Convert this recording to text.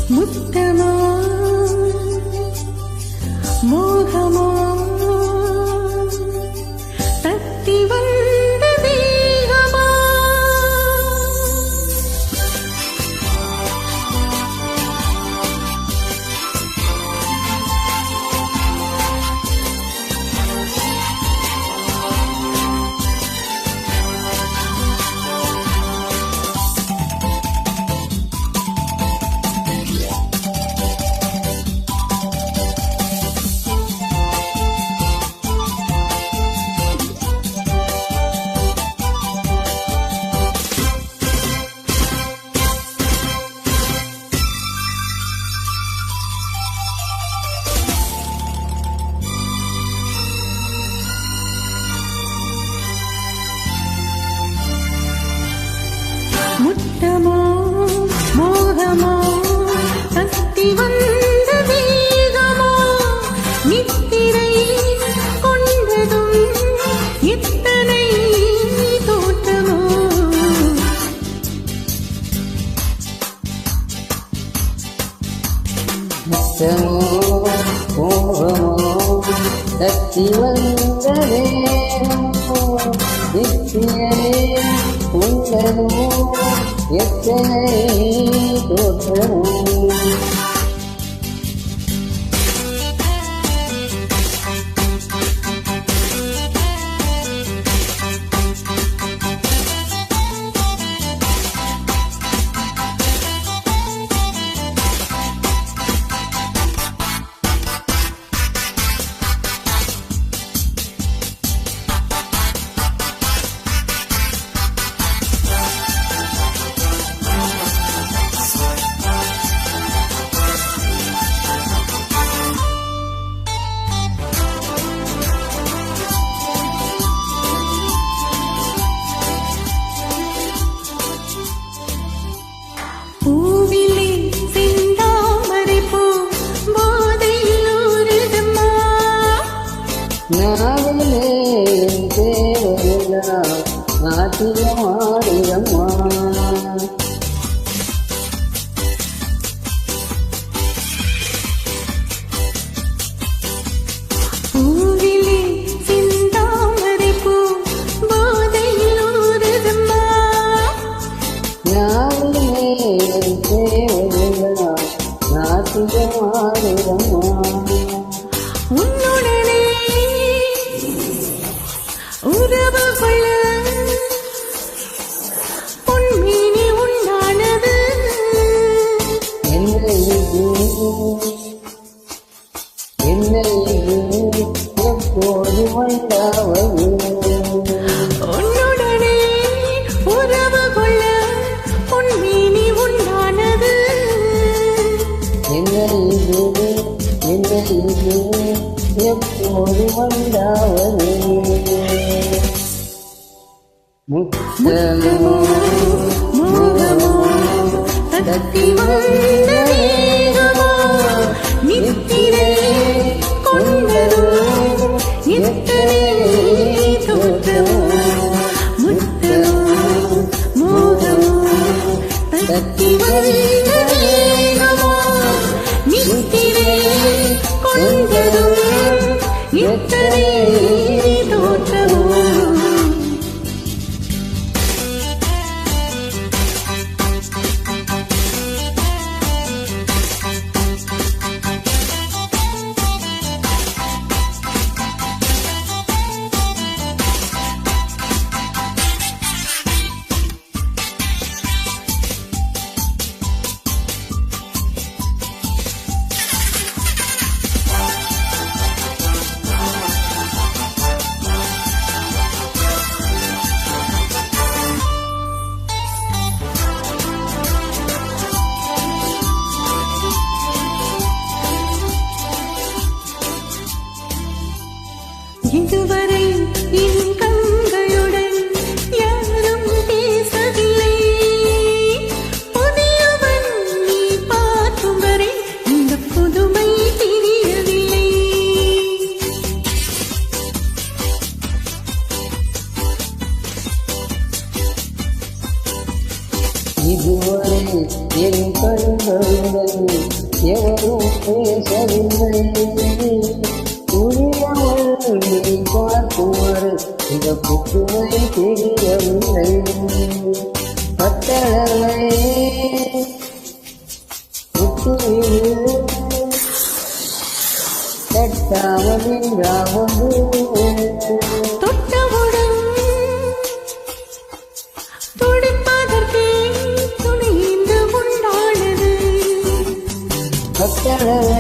முத்தமா மோகமா தத்தி வந்த வேகமா முத்தமா மோகமா தத்தி வந்த வேகமா நித்திரை கொண்டதும் எத்தனை தோற்றமோ முத்தமோ மோகமோ தத்தி வந்த வேகமோ நித்திரை கொண்டதும் எத்தனை தோற்றமோ பூவிலே செந்தாமரை பூ போதையில் ஊறுதம்மா நாவிலே என் தேவையெல்லாம் நாட்டியமாடுதம்மா பூவிலே செந்தாமரை பூ போதையில் ஊறுதம்மா நாவிலே என் தேவையெல்லாம் நாட்டியமாடுதம்மா உன்னுடனே உறவு கொள்ள பொன்மேனி உண்டானது என்னை எப்போது வந்தாவது உன்னுடனே உறவு கொள்ள பொன்மேனி உண்டானது என்னை எப்போது வந்தாவது முத்தமோ மோகமோ தத்தி வந்த வேகமோ நித்திரை கொண்டதோ எத்தனை தோற்றமோ முத்தமோ மோகமோ தத்தி வந்த வேகமோ நித்திரை கொண்டதோ எத்தனை தோற்றமோ இதுவரை என் கண்களுடன் யாரும் பேசவில்லை. புதியவன் நீ பார்க்கும் வரை இந்த புதுமை தெரியவில்லை. இதுவரை என் கண்களுடன் எவரும் பேசவில்லை. உரியவள் நீ பார்க்குமாறு இந்த புத்துமை தெரியவில்லை. பட்டளவை தட்டாமல் நின்றாவது தொட்டவுடன் துடிப்பதற்கே துணிந்து உண்டானது. பட்டளவை